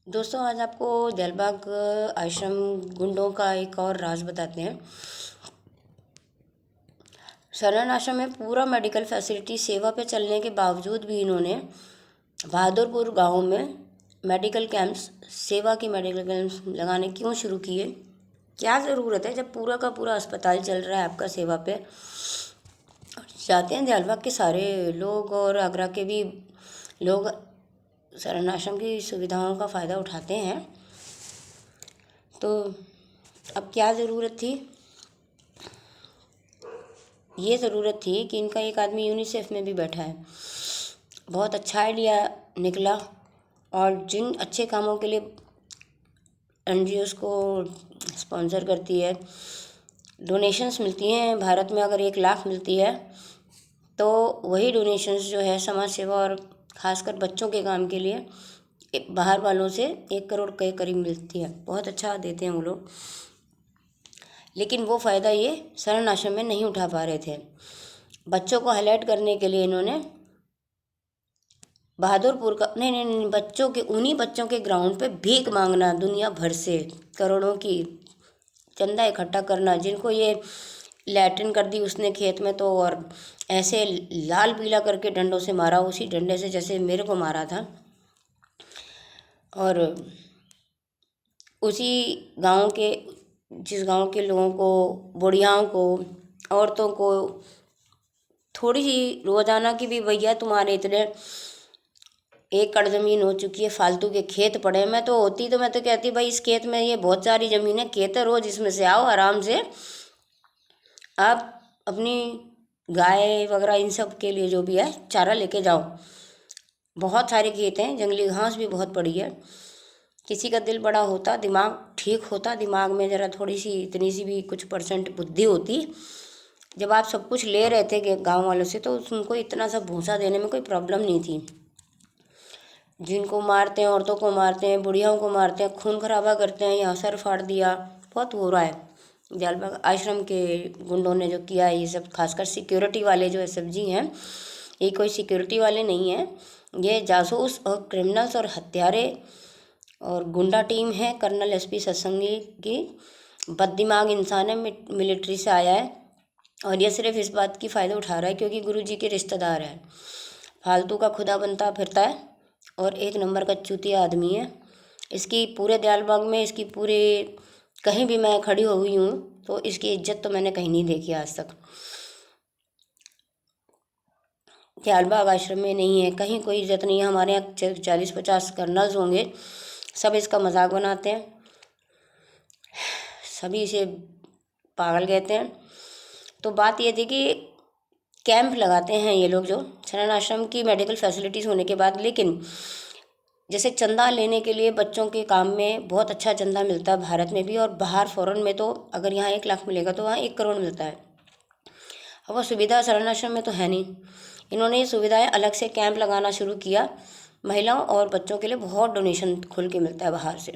दोस्तों आज आपको दिलबाग आश्रम गुंडों का एक और राज बताते हैं। शरण आश्रम में पूरा मेडिकल फैसिलिटी सेवा पे चलने के बावजूद भी इन्होंने बहादुरपुर गांव में मेडिकल कैंप्स सेवा के मेडिकल कैंप्स लगाने क्यों शुरू किए? क्या ज़रूरत है जब पूरा का पूरा अस्पताल चल रहा है आपका सेवा पे? जाते हैं दिलबाग के सारे लोग और आगरा के भी लोग शरण आश्रम की सुविधाओं का फ़ायदा उठाते हैं। तो अब क्या ज़रूरत थी? ये ज़रूरत थी कि इनका एक आदमी यूनिसेफ में भी बैठा है। बहुत अच्छा आइडिया निकला और जिन अच्छे कामों के लिए एनजीओज़ को स्पॉन्सर करती है, डोनेशंस मिलती हैं। भारत में अगर 1 लाख मिलती है तो वही डोनेशंस जो है समाज सेवा और ख़ासकर बच्चों के काम के लिए बाहर वालों से 1 करोड़ के करीब मिलती है। बहुत अच्छा देते हैं वो लोग, लेकिन वो फ़ायदा ये शरण आश्रम में नहीं उठा पा रहे थे। बच्चों को हाईलाइट करने के लिए इन्होंने बहादुरपुर का नहीं, बच्चों के उन्हीं बच्चों के ग्राउंड पे भीख मांगना, दुनिया भर से करोड़ों की चंदा इकट्ठा करना, जिनको ये लैट्रिन कर दी उसने खेत में तो, और ऐसे लाल पीला करके डंडों से मारा, उसी डंडे से जैसे मेरे को मारा था। और उसी गांव के जिस गांव के लोगों को, बुढ़ियाओं को, औरतों को थोड़ी सी रोजाना की भी, भैया तुम्हारे इतने 1 कड़ ज़मीन हो चुकी है, फालतू के खेत पड़े हैं। मैं तो होती तो मैं तो कहती भाई इस खेत में ये बहुत सारी ज़मीन है, खेत है, रोज़ इसमें से आओ आराम से आप अपनी गाय वगैरह इन सब के लिए जो भी है चारा लेके जाओ। बहुत सारे खेत हैं, जंगली घास भी बहुत पड़ी है। किसी का दिल बड़ा होता, दिमाग ठीक होता, दिमाग में ज़रा थोड़ी सी इतनी सी भी कुछ परसेंट बुद्धि होती, जब आप सब कुछ ले रहे थे गांव वालों से, तो उनको इतना सा भूसा देने में कोई प्रॉब्लम नहीं थी। जिनको मारते हैं, औरतों को मारते हैं, बुढ़ियाओं को मारते हैं, खून खराबा करते हैं, यहाँ सर फाड़ दिया, बहुत हो रहा है। दिलबाग आश्रम के गुंडों ने जो किया है ये सब, खासकर सिक्योरिटी वाले जो एसएफजी हैं, ये कोई सिक्योरिटी वाले नहीं हैं, ये जासूस और क्रिमिनल्स और हत्यारे और गुंडा टीम है। कर्नल एसपी सत्संगी की बददिमाग इंसान है, मिलिट्री से आया है और ये सिर्फ इस बात की फ़ायदा उठा रहा है क्योंकि गुरुजी के रिश्तेदार है। फालतू का खुदा बनता फिरता है और 1 नंबर का चूतिया आदमी है। इसकी पूरे दिलबाग में, इसकी पूरे कहीं भी मैं खड़ी हो हुई हूँ तो इसकी इज्जत तो मैंने कहीं नहीं देखी आज तक। दिलबाग आश्रम में नहीं है, कहीं कोई इज्जत नहीं है। हमारे यहाँ 40-50 कर्नल्स होंगे, सब इसका मजाक बनाते हैं, सभी इसे पागल कहते हैं। तो बात ये थी कि कैंप लगाते हैं ये लोग जो शरण आश्रम की मेडिकल फैसिलिटीज़ होने के बाद, लेकिन जैसे चंदा लेने के लिए बच्चों के काम में बहुत अच्छा चंदा मिलता है भारत में भी, और बाहर फॉरेन में तो अगर यहाँ 1 लाख मिलेगा तो वहाँ 1 करोड़ मिलता है। अब वो सुविधा शरण आश्रम में तो है नहीं। इन्होंने ये सुविधाएं अलग से कैंप लगाना शुरू किया। महिलाओं और बच्चों के लिए बहुत डोनेशन खुल के मिलता है बाहर से,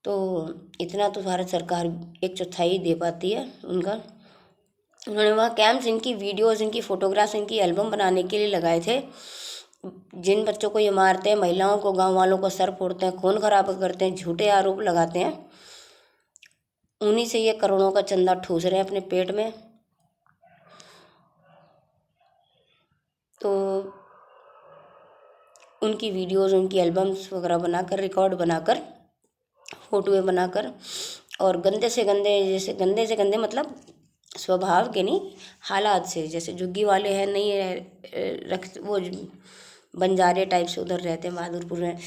तो इतना तो भारत सरकार 1/4 दे पाती है उनका। उन्होंने वहाँ कैंप्स, इनकी वीडियोज़, इनकी फ़ोटोग्राफ्स, इनकी एल्बम बनाने के लिए लगाए थे। जिन बच्चों को ये मारते हैं, महिलाओं को, गांव वालों को सर फोड़ते हैं, खून खराब करते हैं, झूठे आरोप लगाते हैं, उन्हीं से ये करोड़ों का चंदा ठूस रहे हैं अपने पेट में। तो उनकी वीडियोज़, उनकी एल्बम्स वगैरह बनाकर, रिकॉर्ड बनाकर, फ़ोटोएँ बनाकर, और गंदे से गंदे, जैसे गंदे से गंदे मतलब स्वभाव के नहीं, हालात से, जैसे झुग्गी वाले हैं नहीं रख, वो बंजारे टाइप से उधर रहते हैं बहादुरपुर में,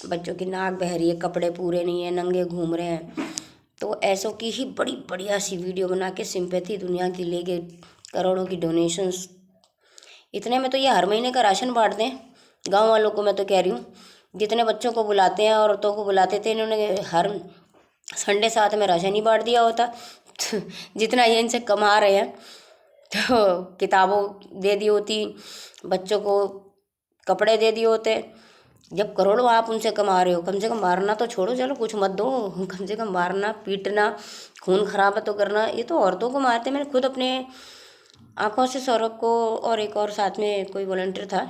बच्चों की नाक बह रही है, कपड़े पूरे नहीं है, नंगे घूम रहे हैं, तो ऐसों की ही बड़ी बढ़िया सी वीडियो बना के सिंपैथी दुनिया की लेके करोड़ों की डोनेशंस। इतने में तो ये हर महीने का राशन बांट दें गांव वालों को। मैं तो कह रही हूँ, जितने बच्चों को बुलाते हैं, औरतों को बुलाते थे, इन्होंने हर संडे साथ में राशन ही बांट दिया होता। जितना ये इनसे कमा रहे हैं, तो किताबों दे दी होती, बच्चों को कपड़े दे दिए होते। जब करोड़ों आप उनसे कमा रहे हो, कम से कम मारना तो छोड़ो, चलो कुछ मत दो, कम से कम मारना, पीटना, खून खराबा तो करना, ये तो औरतों को मारते। मैंने खुद अपने आंखों से सौरभ को और एक और साथ में कोई वॉलंटियर था,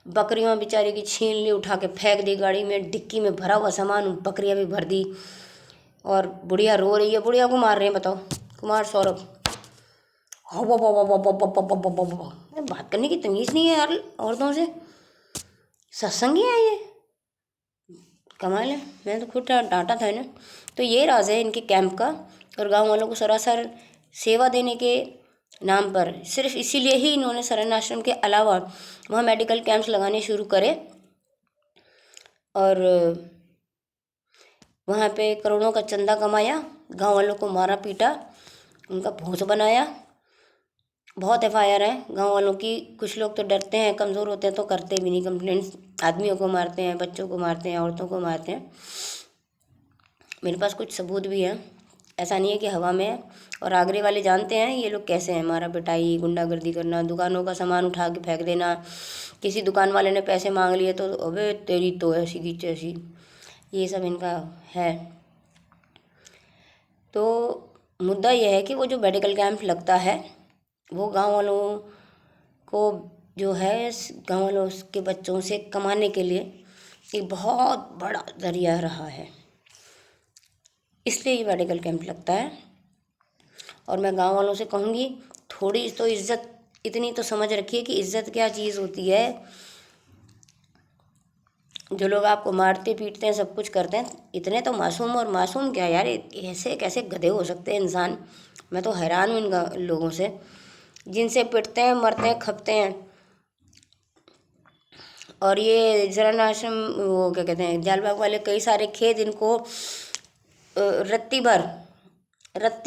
बकरियाँ बेचारी की छीन ली, उठा के फेंक दी गाड़ी में, डिक्की में भरा हुआ सामान बकरियाँ भी भर दी। और बुढ़िया रो रही है, बुढ़िया को मार रहे हैं, बताओ, कुमार सौरभ। हो बात करने की तमीज़ नहीं है यार औरतों से, सत्संगी है ये, कमाल है। मैंने तो खुद डांटा था इन्हें। तो ये राज है इनके कैंप का। और गांव वालों को सरासर सेवा देने के नाम पर सिर्फ इसीलिए ही इन्होंने शरण आश्रम के अलावा वहाँ मेडिकल कैंप्स लगाने शुरू करे और वहाँ पे करोड़ों का चंदा कमाया, गांव वालों को मारा पीटा, उनका भोंस बनाया। बहुत FIR है गांव वालों की। कुछ लोग तो डरते हैं, कमज़ोर होते हैं तो करते भी नहीं कंप्लेंट्स। आदमियों को मारते हैं, बच्चों को मारते हैं, औरतों को मारते हैं। मेरे पास कुछ सबूत भी हैं, ऐसा नहीं है कि हवा में है। और आगरे वाले जानते हैं ये लोग कैसे हैं, मारा पिटाई, गुंडागर्दी करना, दुकानों का सामान उठा के फेंक देना। किसी दुकान वाले ने पैसे मांग लिए तो अबे तेरी तो ऐसी की तैसी, ये सब इनका है। तो मुद्दा यह है कि वो जो मेडिकल कैंप लगता है वो गांव वालों को जो है, गांव वालों के बच्चों से कमाने के लिए एक बहुत बड़ा जरिया रहा है, इसलिए ये मेडिकल कैंप लगता है। और मैं गांव वालों से कहूँगी, थोड़ी तो इज्जत, इतनी तो समझ रखिए कि इज्जत क्या चीज़ होती है। जो लोग आपको मारते पीटते हैं, सब कुछ करते हैं, इतने तो मासूम, और मासूम क्या यार, ऐसे कैसे गधे हो सकते हैं इंसान। मैं तो हैरान हूँ इन लोगों से, जिनसे पिटते हैं, मरते हैं, खपते हैं। और ये शरण आश्रम, वो क्या कहते हैं, जालबाग वाले, कई सारे खेत इनको रत्ती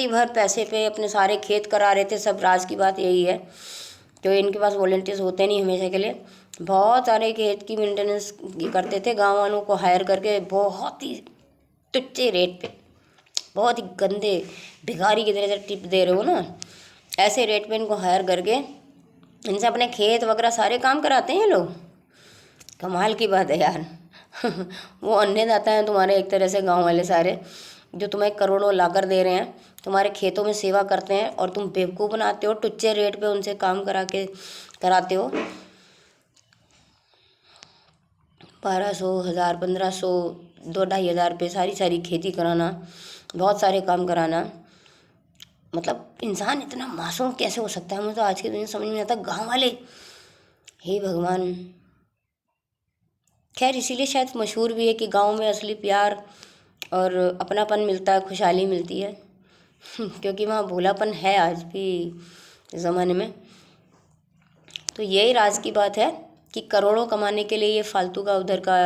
भर पैसे पे अपने सारे खेत करा रहे थे। सब राज की बात यही है, तो इनके पास वॉलंटियर्स होते नहीं हमेशा के लिए। बहुत सारे खेत की मेंटेनेंस करते थे, गांव वालों को हायर करके, बहुत ही तुच्छ रेट पे, बहुत ही गंदे भिखारी की तरह से टिप दे रहे हो ना, ऐसे रेट पे इनको हायर करके इनसे अपने खेत वगैरह सारे काम कराते हैं लोग। कमाल की बात है यार। वो अन्नदाता हैं तुम्हारे एक तरह से, गांव वाले सारे, जो तुम्हें करोड़ों लाकर दे रहे हैं, तुम्हारे खेतों में सेवा करते हैं, और तुम बेवकूफ़ बनाते हो, टुच्चे रेट पे उनसे काम कराते हो। 1200, 1000, 1500, 2-2,500 पे सारी खेती कराना, बहुत सारे काम कराना। मतलब इंसान इतना मासूम कैसे हो सकता है, मुझे तो आज के दिन समझ में आता। गाँव वाले, हे भगवान। खैर इसीलिए शायद मशहूर भी है कि गांव में असली प्यार और अपनापन मिलता है, खुशहाली मिलती है। क्योंकि वहाँ भोलापन है आज भी ज़माने में। तो यही राज की बात है कि करोड़ों कमाने के लिए ये फालतू का उधर का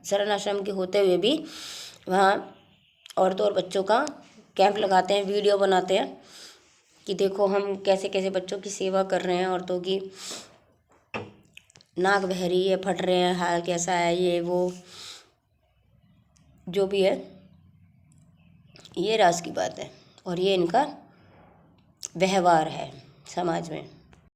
शरण आश्रम के होते हुए भी वहाँ औरतों और बच्चों का कैंप लगाते हैं, वीडियो बनाते हैं कि देखो हम कैसे कैसे बच्चों की सेवा कर रहे हैं, औरतों की नाक बह रही है, फट रहे हैं, हाल कैसा है, ये वो जो भी है। ये राज की बात है और ये इनका व्यवहार है समाज में।